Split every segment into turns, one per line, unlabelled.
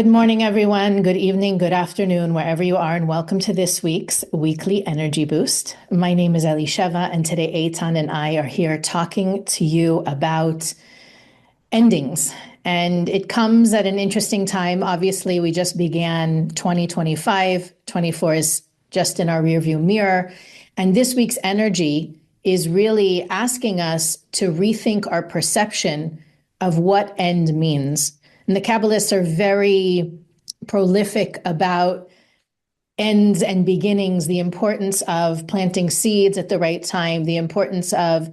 Good morning, everyone. Good evening, good afternoon, wherever you are, and welcome to this week's weekly energy boost. My name is Elisheva, and today Eitan and I are here talking to you about endings. And it comes at an interesting time. Obviously, we just began 2025. 24 is just in our rearview mirror. And this week's energy is really asking us to rethink our perception of what end means. And the Kabbalists are very prolific about ends and beginnings, the importance of planting seeds at the right time, the importance of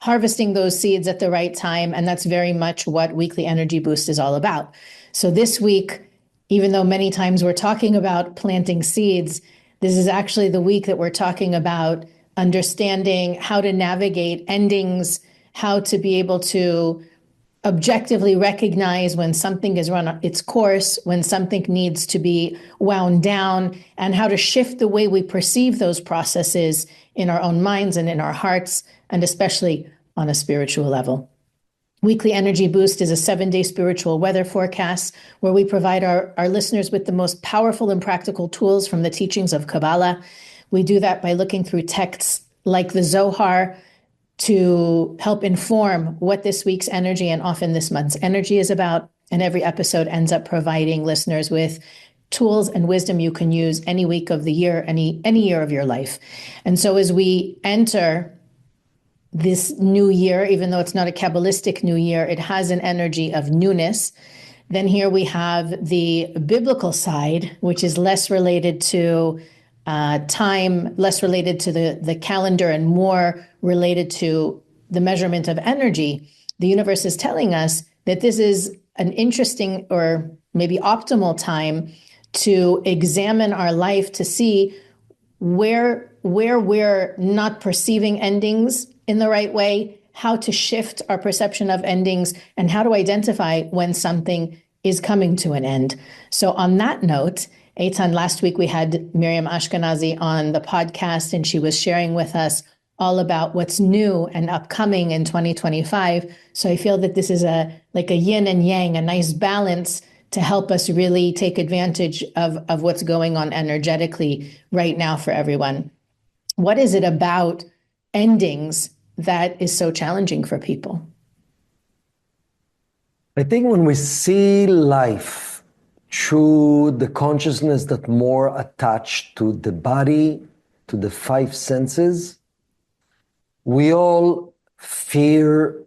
harvesting those seeds at the right time. And that's very much what Weekly Energy Boost is all about. So this week, even though many times we're talking about planting seeds, this is actually the week that we're talking about understanding how to navigate endings, how to be able to objectively recognize when something is run its course, when something needs to be wound down, and how to shift the way we perceive those processes in our own minds and in our hearts, and especially on a spiritual level. Weekly Energy Boost is a 7-day spiritual weather forecast where we provide our listeners with the most powerful and practical tools from the teachings of Kabbalah. We do that by looking through texts like the Zohar, to help inform what this week's energy and often this month's energy is about. And every episode ends up providing listeners with tools and wisdom you can use any week of the year, any year of your life. And so as we enter this new year, even though it's not a Kabbalistic new year, it has an energy of newness. Then here we have the biblical side, which is less related to time, less related to the calendar, and more related to the measurement of energy. The universe is telling us that this is an interesting or maybe optimal time to examine our life to see where we're not perceiving endings in the right way, how to shift our perception of endings, and how to identify when something is coming to an end. So on that note, Eitan, last week we had Miriam Ashkenazi on the podcast, and she was sharing with us all about what's new and upcoming in 2025. So I feel that this is like a yin and yang, a nice balance to help us really take advantage of what's going on energetically right now for everyone. What is it about endings that is so challenging for people?
I think when we see life through the consciousness that more attached to the body, to the 5 senses, we all fear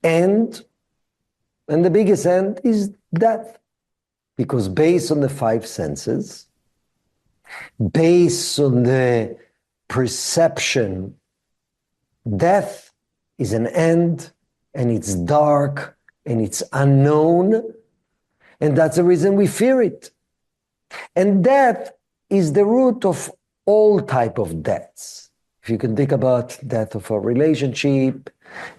end, and the biggest end is death. Because based on the 5 senses, based on the perception, death is an end, and it's dark, and it's unknown, and that's the reason we fear it. And death is the root of all type of deaths. If you can think about death of a relationship,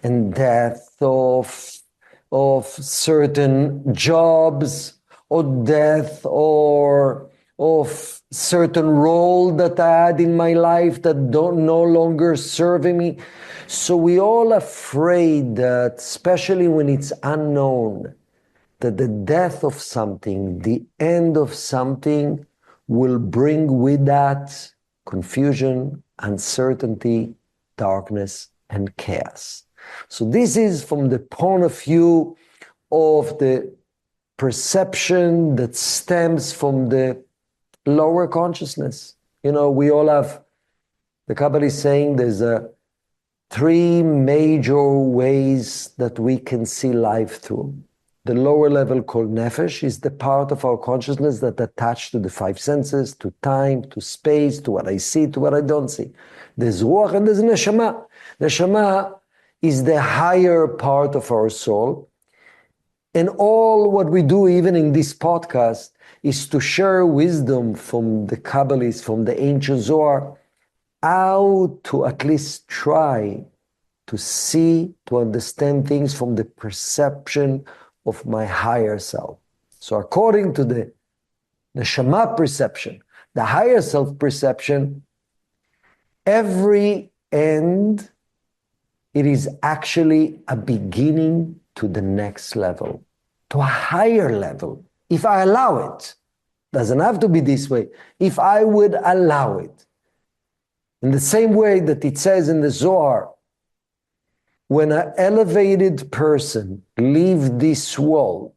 and death of certain jobs, or death or of certain role that I had in my life that don't no longer serving me. So we all afraid that, especially when it's unknown, that the death of something, the end of something, will bring with that confusion, uncertainty, darkness, and chaos. So this is from the point of view of the perception that stems from the lower consciousness. You know, we all have, the Kabbalah is saying there's 3 major ways that we can see life through. The lower level called nefesh is the part of our consciousness that attached to the 5 senses, to time, to space, to what I see, to what I don't see. There's ruach and there's neshama. Neshama is the higher part of our soul. And all what we do, even in this podcast, is to share wisdom from the Kabbalists, from the ancient Zohar, how to at least try to see, to understand things from the perception of my higher self. So according to the Neshama perception, the higher self perception, every end, it is actually a beginning to the next level, to a higher level. if I allow it, doesn't have to be this way, if I would allow it, in the same way that it says in the Zohar, when an elevated person leaves this world,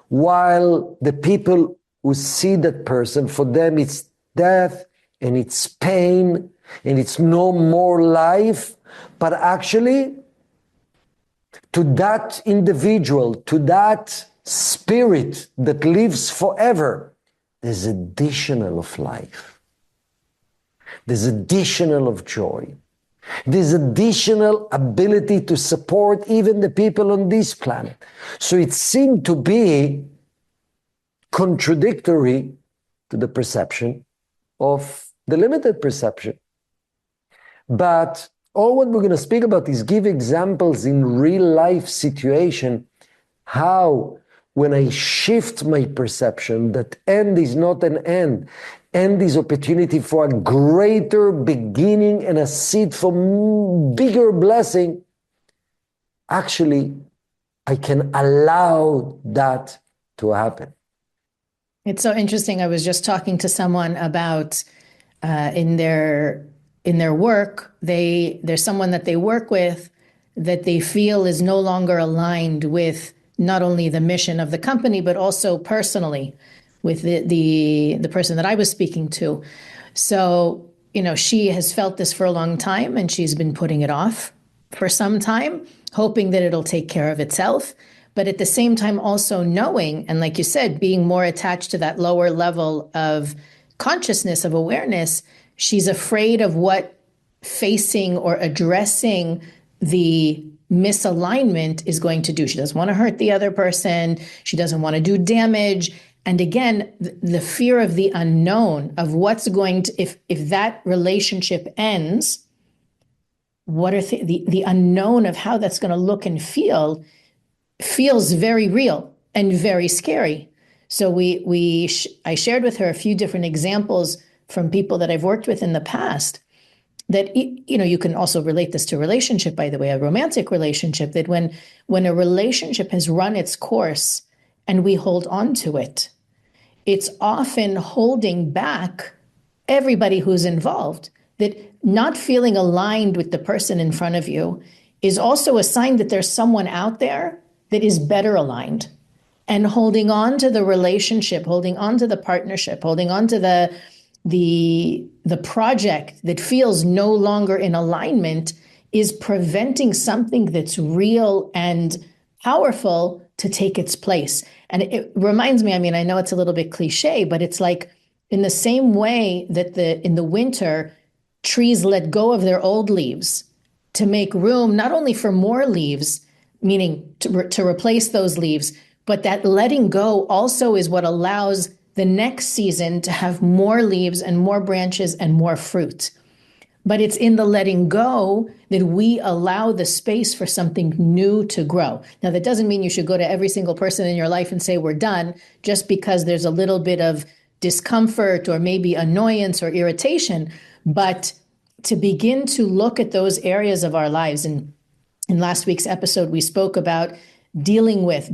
while the people who see that person, for them it's death and it's pain and it's no more life, but actually to that individual, to that spirit that lives forever, there's additional of life. There's additional of joy. There's additional ability to support even the people on this planet. So it seemed to be contradictory to the perception of the limited perception. But all what we're going to speak about is give examples in real life situation, how when I shift my perception, that end is not an end. End is opportunity for a greater beginning and a seed for bigger blessing. Actually, I can allow that to happen.
It's so interesting. I was just talking to someone about in their work, there's someone that they work with that they feel is no longer aligned with not only the mission of the company, but also personally with the person that I was speaking to. So, she has felt this for a long time and she's been putting it off for some time, hoping that it'll take care of itself. But at the same time, also knowing, and like you said, being more attached to that lower level of consciousness, of awareness, she's afraid of what facing or addressing the misalignment is going to do. She doesn't want to hurt the other person. She doesn't want to do damage. And again, the fear of the unknown, of what's going to, if that relationship ends, what are the unknown of how that's going to look and feel feels very real and very scary. So I shared with her a few different examples from people that I've worked with in the past that, you can also relate this to relationship, by the way, a romantic relationship, that when a relationship has run its course and we hold on to it, it's often holding back everybody who's involved. That not feeling aligned with the person in front of you is also a sign that there's someone out there that is better aligned. And holding on to the relationship, holding on to the partnership, holding on to the project that feels no longer in alignment is preventing something that's real and powerful to take its place. And it reminds me, I know it's a little bit cliche, but it's like in the same way that in the winter, trees let go of their old leaves to make room not only for more leaves, meaning to replace those leaves, but that letting go also is what allows the next season to have more leaves and more branches and more fruit. But it's in the letting go that we allow the space for something new to grow. Now, that doesn't mean you should go to every single person in your life and say, we're done, just because there's a little bit of discomfort or maybe annoyance or irritation, but to begin to look at those areas of our lives. And in last week's episode, we spoke about dealing with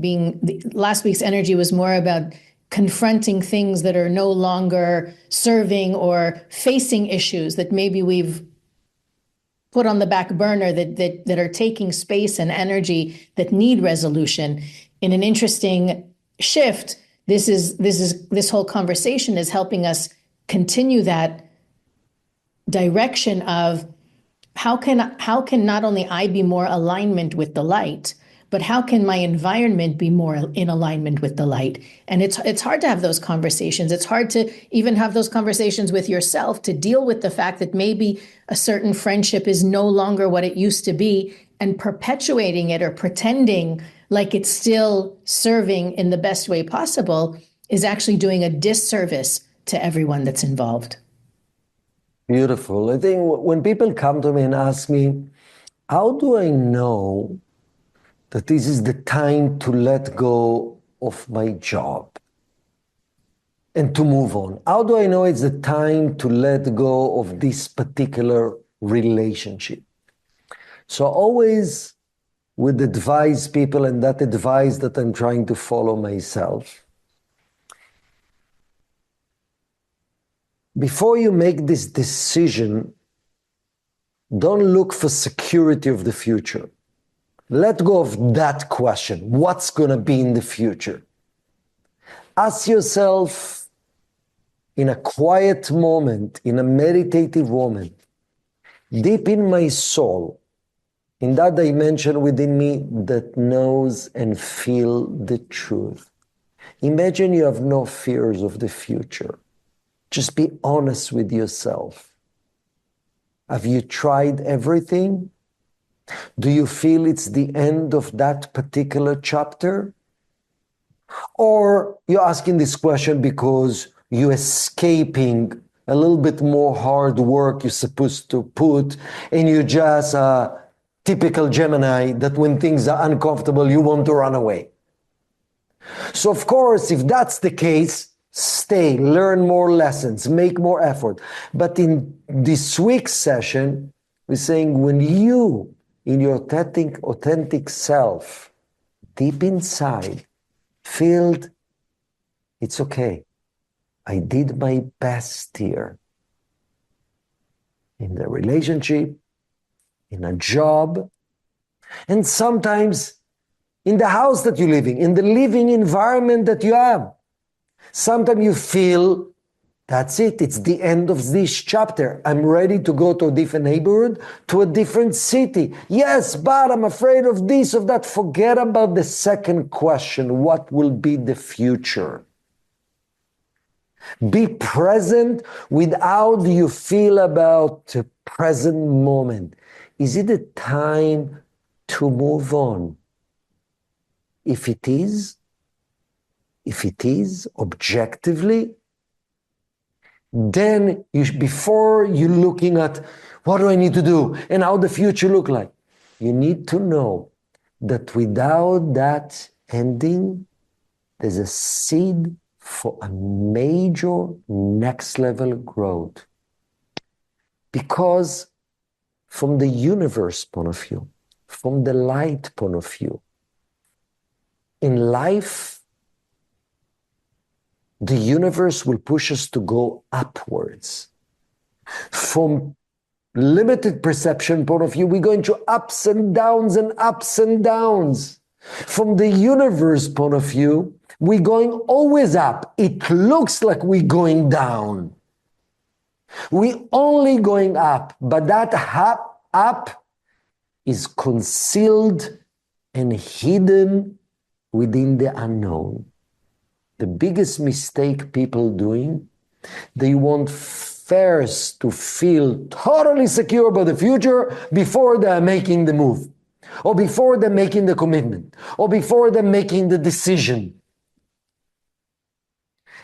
last week's energy was more about confronting things that are no longer serving or facing issues that maybe we've put on the back burner that are taking space and energy that need resolution. In an interesting shift, this whole conversation is helping us continue that direction of how can not only I be more alignment with the light, but how can my environment be more in alignment with the light? And it's hard to have those conversations. It's hard to even have those conversations with yourself, to deal with the fact that maybe a certain friendship is no longer what it used to be, and perpetuating it or pretending like it's still serving in the best way possible is actually doing a disservice to everyone that's involved.
Beautiful. I think when people come to me and ask me, how do I know that this is the time to let go of my job and to move on? How do I know it's the time to let go of this particular relationship? So I always would advise people, and that advice that I'm trying to follow myself, before you make this decision, don't look for security of the future. Let go of that question. What's going to be in the future? Ask yourself in a quiet moment, in a meditative moment, deep in my soul, in that dimension within me that knows and feel the truth. Imagine you have no fears of the future. Just be honest with yourself. Have you tried everything? Do you feel it's the end of that particular chapter? Or you're asking this question because you're escaping a little bit more hard work you're supposed to put, and you're just a typical Gemini that when things are uncomfortable, you want to run away. So of course, if that's the case, stay, learn more lessons, make more effort. But in this week's session, we're saying when you, in your authentic self, deep inside, feel it's okay. I did my best here. In the relationship, in a job, and sometimes in the house that you're living, in the living environment that you have. Sometimes you feel, that's it, it's the end of this chapter. I'm ready to go to a different neighborhood, to a different city. Yes, but I'm afraid of this, of that. Forget about the second question. What will be the future? Be present with how do you feel about the present moment. Is it a time to move on? If it is objectively, then before you're looking at what do I need to do and how the future look like, you need to know that without that ending, there's a seed for a major next level growth. Because from the universe point of view, from the light point of view, in life, the universe will push us to go upwards. From limited perception point of view, we're going through ups and downs and ups and downs. From the universe point of view, we're going always up. It looks like we're going down. We're only going up, but that up is concealed and hidden within the unknown. The biggest mistake people doing, they want first to feel totally secure about the future before they're making the move, or before they're making the commitment, or before they're making the decision.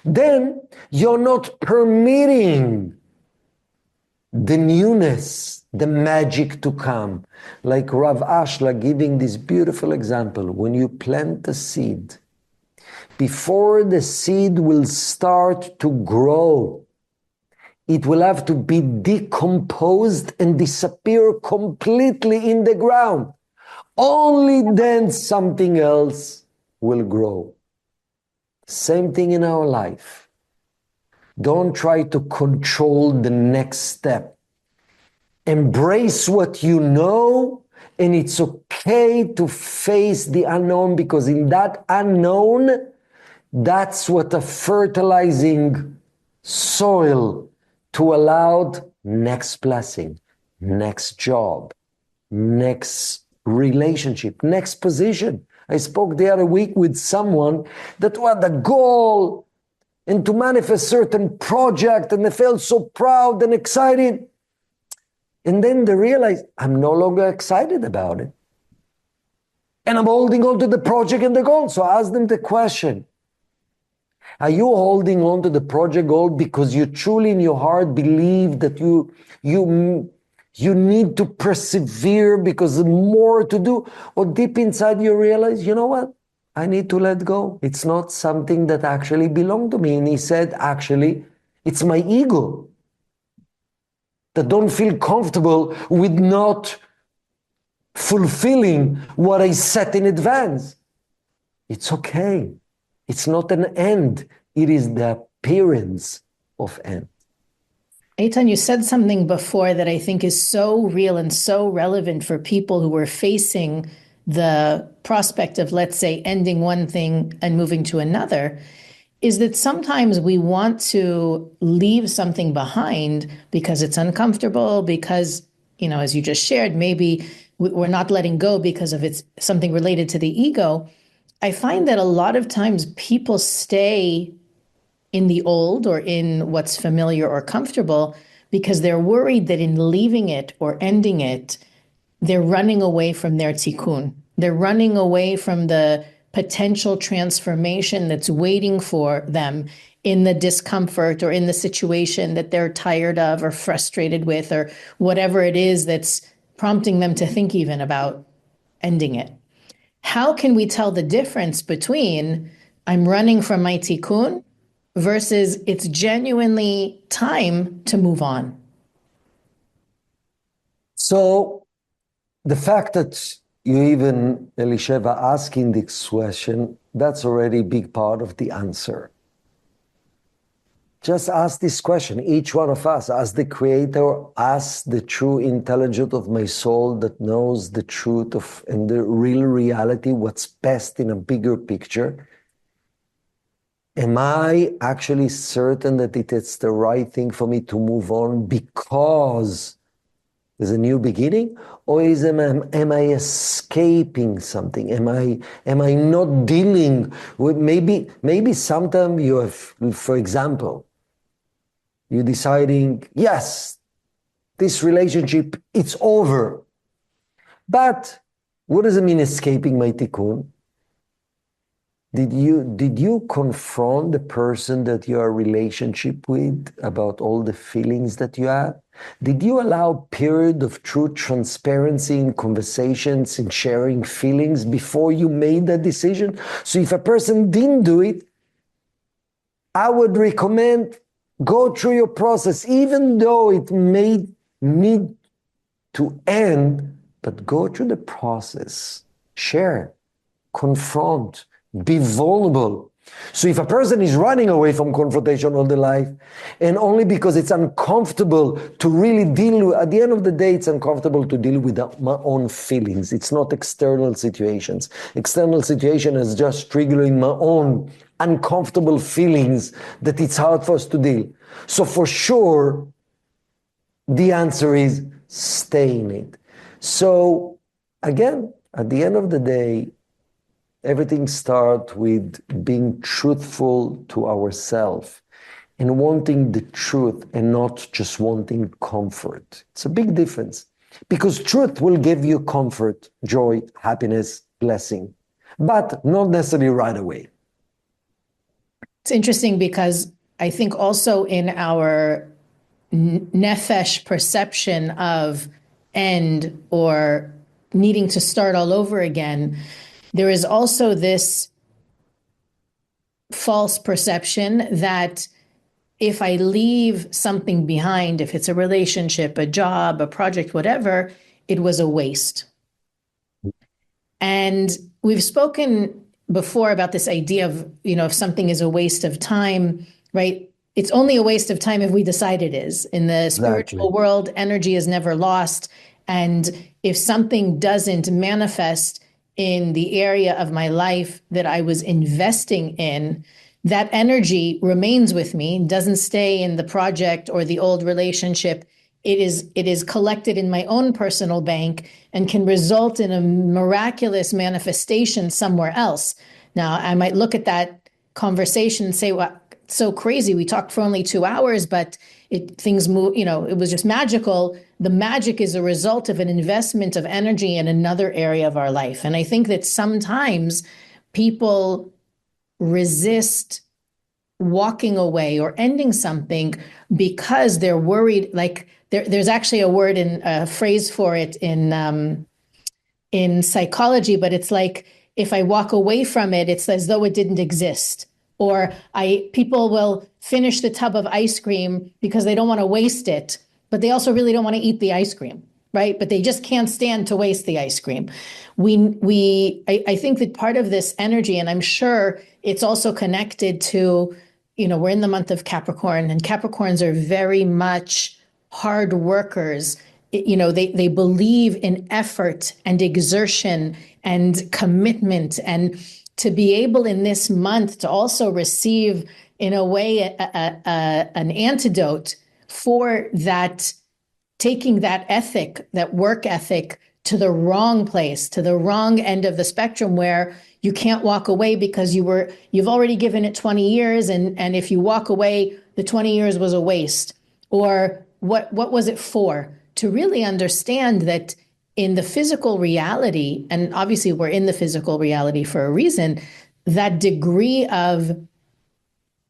Then you're not permitting the newness, the magic to come. Like Rav Ashla giving this beautiful example. When you plant a seed, before the seed will start to grow, it will have to be decomposed and disappear completely in the ground. Only then something else will grow. Same thing in our life. Don't try to control the next step. Embrace what you know, and it's okay to face the unknown, because in that unknown, that's what a fertilizing soil to allow next blessing, next job, next relationship, next position. I spoke the other week with someone that had a goal and to manifest certain project, and they felt so proud and excited. And then they realized, I'm no longer excited about it. And I'm holding on to the project and the goal. So I asked them the question, are you holding on to the project goal because you truly in your heart believe that you need to persevere because there's more to do? Or deep inside you realize, you know what? I need to let go. It's not something that actually belonged to me. And he said, actually, it's my ego that don't feel comfortable with not fulfilling what I set in advance. It's okay. It's not an end. It is the appearance of end.
Eitan, you said something before that I think is so real and so relevant for people who are facing the prospect of, let's say, ending one thing and moving to another, is that sometimes we want to leave something behind because it's uncomfortable, because, as you just shared, maybe we're not letting go because of it's something related to the ego. I find that a lot of times people stay in the old or in what's familiar or comfortable because they're worried that in leaving it or ending it, they're running away from their tikkun. They're running away from the potential transformation that's waiting for them in the discomfort or in the situation that they're tired of or frustrated with or whatever it is that's prompting them to think even about ending it. How can we tell the difference between I'm running from my tikkun versus it's genuinely time to move on?
So the fact that you even, Elisheva, asking this question, that's already a big part of the answer. Just ask this question, each one of us, as the creator, as the true intelligence of my soul that knows the truth of and the real reality, what's best in a bigger picture. Am I actually certain that it's the right thing for me to move on because there's a new beginning? Or am I escaping something? Am I not dealing with, maybe sometimes you have, for example, you're deciding, yes, this relationship, it's over. But what does it mean escaping my tikkun? Did you confront the person that you are in relationship with about all the feelings that you have? Did you allow a period of true transparency in conversations and sharing feelings before you made that decision? So if a person didn't do it, I would recommend go through your process, even though it may need to end, but go through the process. Share, confront, be vulnerable. So if a person is running away from confrontation all their life, and only because it's uncomfortable to really deal with, at the end of the day, it's uncomfortable to deal with my own feelings. It's not external situations. External situation is just triggering my own uncomfortable feelings that it's hard for us to deal. So for sure, the answer is stay in it. So again, at the end of the day, everything starts with being truthful to ourselves and wanting the truth and not just wanting comfort. It's a big difference because truth will give you comfort, joy, happiness, blessing, but not necessarily right away.
It's interesting because I think also in our nefesh perception of end or needing to start all over again, there is also this false perception that if I leave something behind, if it's a relationship, a job, a project, whatever, it was a waste. And we've spoken before about this idea of, if something is a waste of time, right? It's only a waste of time if we decide it is. In the spiritual world, energy is never lost. And if something doesn't manifest in the area of my life that I was investing in, that energy remains with me, doesn't stay in the project or the old relationship. It is collected in my own personal bank and can result in a miraculous manifestation somewhere else. Now, I might look at that conversation and say, well, it's so crazy. We talked for only 2 hours, but things move, it was just magical. The magic is a result of an investment of energy in another area of our life. And I think that sometimes people resist walking away or ending something because they're worried. Like there's actually a word in a phrase for it in psychology, but it's like, if I walk away from it, it's as though it didn't exist. Or people will finish the tub of ice cream because they don't want to waste it, but they also really don't want to eat the ice cream, right? But they just can't stand to waste the ice cream. I think that part of this energy, and I'm sure it's also connected to, we're in the month of Capricorn, and Capricorns are very much hard workers. They believe in effort and exertion and commitment, and to be able in this month to also receive, in a way, an antidote for that, taking that ethic, that work ethic, to the wrong place, to the wrong end of the spectrum, where you can't walk away because you've already given it 20 years, and if you walk away, the 20 years was a waste. Or what was it for? To really understand that in the physical reality, and obviously we're in the physical reality for a reason, that degree of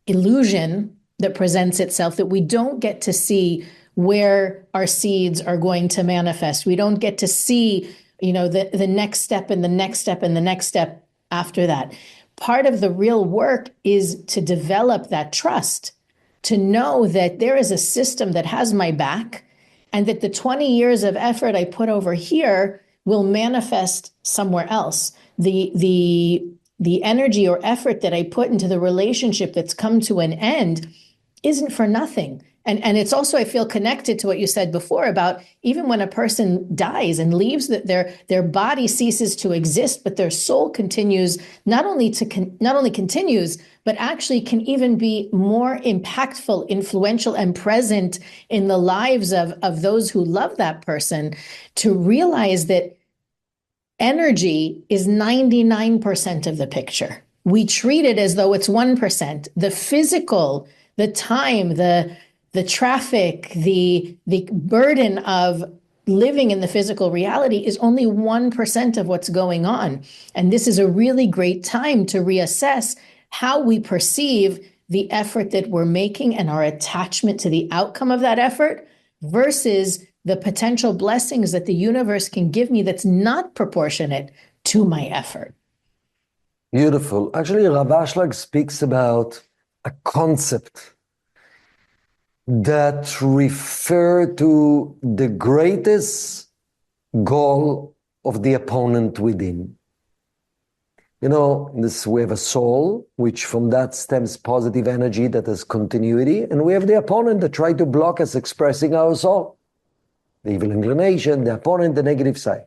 illusion that presents itself, that we don't get to see where our seeds are going to manifest. We don't get to see, the next step and the next step and the next step after that. Part of the real work is to develop that trust, to know that there is a system that has my back, and that the 20 years of effort I put over here will manifest somewhere else. The energy or effort that I put into the relationship that's come to an end isn't for nothing. And it's also, I feel, connected to what you said before about even when a person dies and leaves, that their body ceases to exist, but their soul continues, not only continues, but actually can even be more impactful, influential, and present in the lives of those who love that person, to realize that energy is 99% of the picture. We treat it as though it's 1%. The physical, the time, the traffic, the burden of living in the physical reality is only 1% of what's going on. And this is a really great time to reassess how we perceive the effort that we're making and our attachment to the outcome of that effort versus the potential blessings that the universe can give me that's not proportionate to my effort.
Beautiful. Actually, Rav Ashlag speaks about a concept that refer to the greatest goal of the opponent within. We have a soul, which from that stems positive energy that has continuity, and we have the opponent that try to block us expressing our soul. The evil inclination, the opponent, the negative side.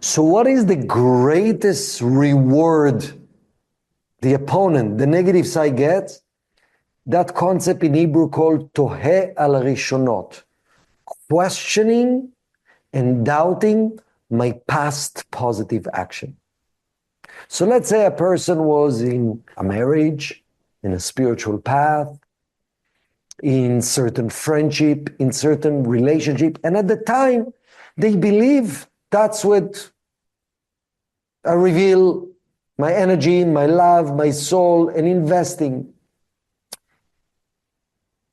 So what is the greatest reward the opponent, the negative side, gets? That concept in Hebrew called tohe al rishonot, questioning and doubting my past positive action. So let's say a person was in a marriage, in a spiritual path, in certain friendship, in certain relationship, and at the time they believe that's what I reveal my energy, my love, my soul, and investing.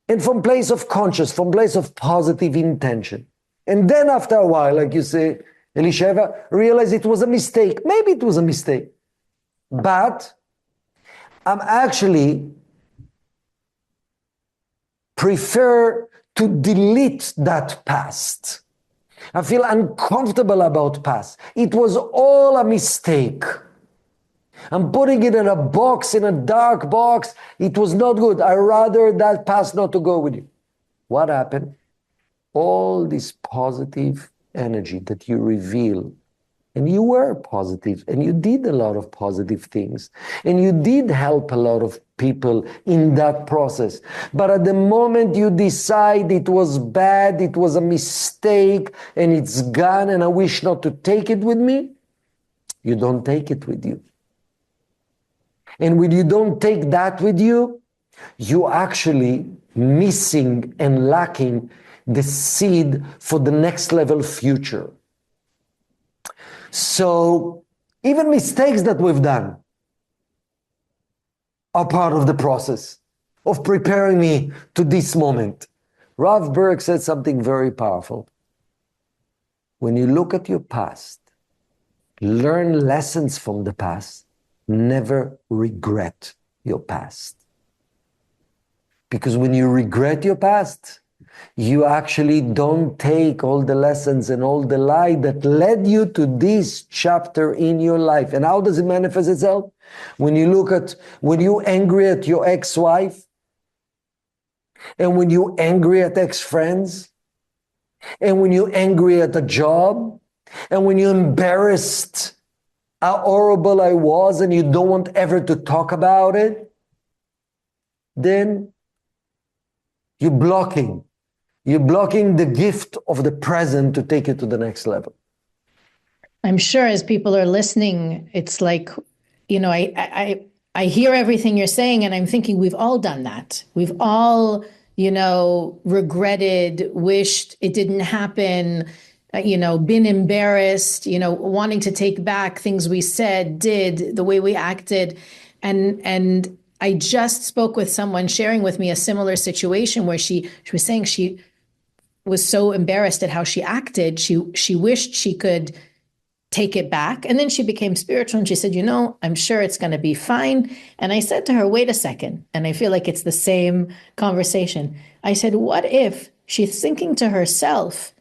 And from place of conscious, from place of positive intention. And then after a while, like you say, Elisheva, realize it was a mistake. Maybe it was a mistake. But I'm actually prefer to delete that past. I feel uncomfortable about past. It was all a mistake. I'm putting it in a box, in a dark box. It was not good. I rather that past not to go with you. What happened? All this positive energy that you reveal, and you were positive, and you did a lot of positive things, and you did help a lot of people in that process. But at the moment you decide it was bad, it was a mistake, and it's gone, and I wish not to take it with me, you don't take it with you. And when you don't take that with you, you actually missing and lacking the seed for the next level future. So even mistakes that we've done are part of the process of preparing me to this moment. Rav Berg said something very powerful. When you look at your past, learn lessons from the past, never regret your past. Because when you regret your past, you actually don't take all the lessons and all the light that led you to this chapter in your life. And how does it manifest itself? When you're angry at your ex-wife, And when you're angry at ex-friends, and when you're angry at the job, and when you're embarrassed how horrible I was and you don't want ever to talk about it, then you're blocking. You're blocking the gift of the present to take you to the next level.
I'm sure as people are listening, it's like, I hear everything you're saying and I'm thinking we've all done that. We've all, regretted, wished it didn't happen, been embarrassed, wanting to take back things we said, did, the way we acted. And I just spoke with someone sharing with me a similar situation where she was saying she was so embarrassed at how she acted. She wished she could take it back. And then she became spiritual and she said, I'm sure it's going to be fine. And I said to her, wait a second. And I feel like it's the same conversation. I said, what if she's thinking to herself,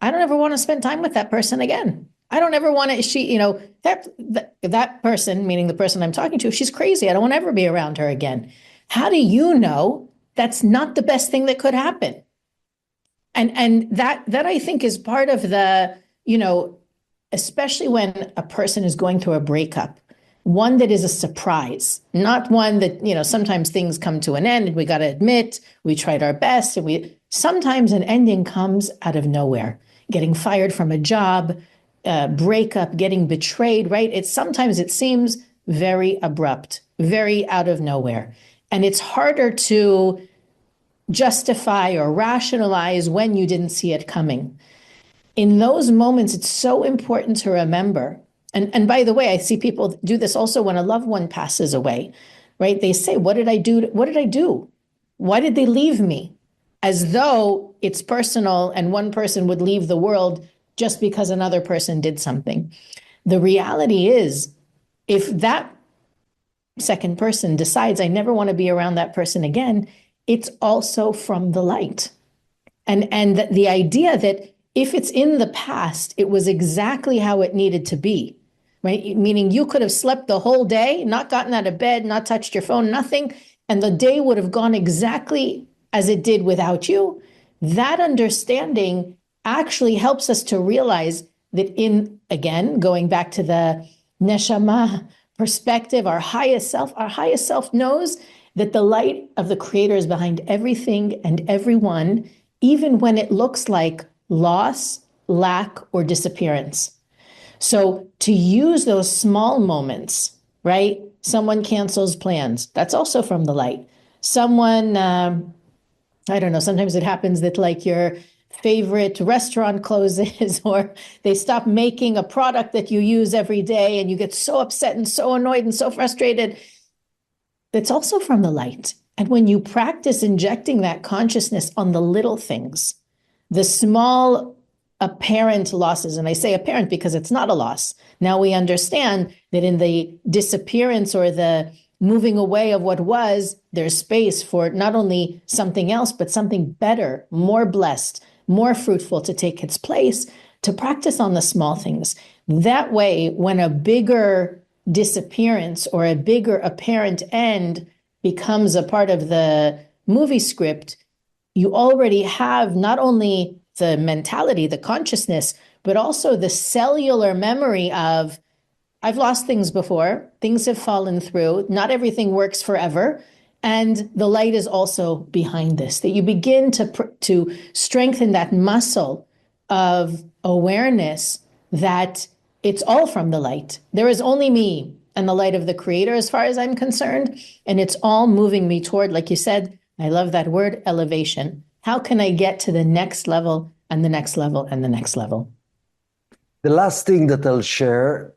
I don't ever want to spend time with that person again. I don't ever want to, that person, meaning the person I'm talking to, she's crazy. I don't want to ever be around her again. How do you know that's not the best thing that could happen? And that I think is part of the, especially when a person is going through a breakup, one that is a surprise, not one that, sometimes things come to an end and we got to admit we tried our best, and sometimes an ending comes out of nowhere. Getting fired from a job, breakup, getting betrayed, right? Sometimes it seems very abrupt, very out of nowhere. And it's harder to justify or rationalize when you didn't see it coming. In those moments, it's so important to remember. And by the way, I see people do this also when a loved one passes away, right? They say, what did I do? What did I do? Why did they leave me? As though it's personal and one person would leave the world just because another person did something. The reality is, if that second person decides, I never want to be around that person again, it's also from the light. And the idea that if it's in the past, it was exactly how it needed to be, right? Meaning you could have slept the whole day, not gotten out of bed, not touched your phone, nothing, and the day would have gone exactly as it did without you. That understanding actually helps us to realize that again, going back to the neshama perspective, our highest self knows that the light of the Creator is behind everything and everyone, even when it looks like loss, lack, or disappearance. So to use those small moments, right? Someone cancels plans. That's also from the light. Someone, I don't know, sometimes it happens that like your favorite restaurant closes or they stop making a product that you use every day and you get so upset and so annoyed and so frustrated. That's also from the light. And when you practice injecting that consciousness on the little things, the small apparent losses, and I say apparent because it's not a loss. Now we understand that in the disappearance or the moving away of what was, there's space for not only something else, but something better, more blessed, more fruitful to take its place, to practice on the small things. That way, when a bigger disappearance or a bigger apparent end becomes a part of the movie script, you already have not only the mentality, the consciousness, but also the cellular memory of, I've lost things before, things have fallen through, not everything works forever, and the light is also behind this, that you begin to strengthen that muscle of awareness that it's all from the light. There is only me and the light of the Creator as far as I'm concerned, and it's all moving me toward, like you said, I love that word, elevation. How can I get to the next level and the next level and the next level?
The last thing that I'll share,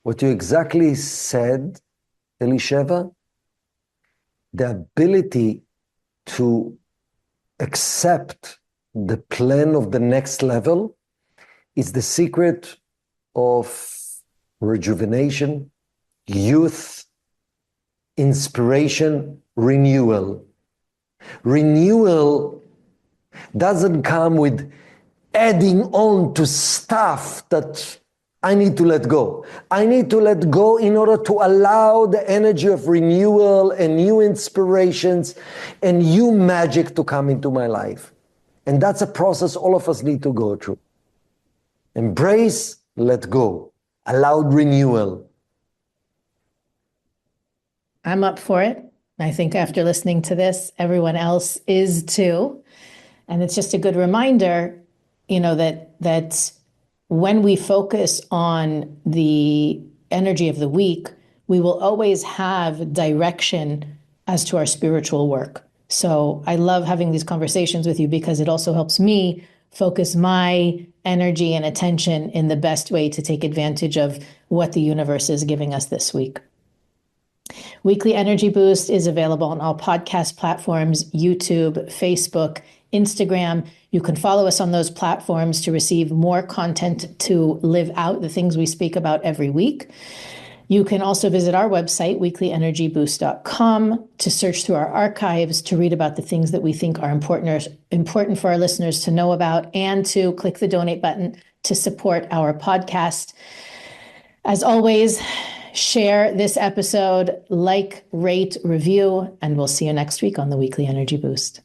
what you exactly said, Elisheva, the ability to accept the plan of the next level is the secret of rejuvenation, youth, inspiration, renewal. Renewal doesn't come with adding on to stuff that I need to let go. I need to let go in order to allow the energy of renewal and new inspirations and new magic to come into my life. And that's a process all of us need to go through. Embrace, let go, allowed renewal.
I'm up for it. I think after listening to this, everyone else is too. And it's just a good reminder, that when we focus on the energy of the week, we will always have direction as to our spiritual work. So I love having these conversations with you because it also helps me focus my energy and attention in the best way to take advantage of what the universe is giving us this week. Weekly Energy Boost is available on all podcast platforms, YouTube, Facebook, Instagram. You can follow us on those platforms to receive more content to live out the things we speak about every week. You can also visit our website, weeklyenergyboost.com, to search through our archives, to read about the things that we think are important for our listeners to know about, and to click the donate button to support our podcast. As always, share this episode, like, rate, review, and we'll see you next week on the Weekly Energy Boost.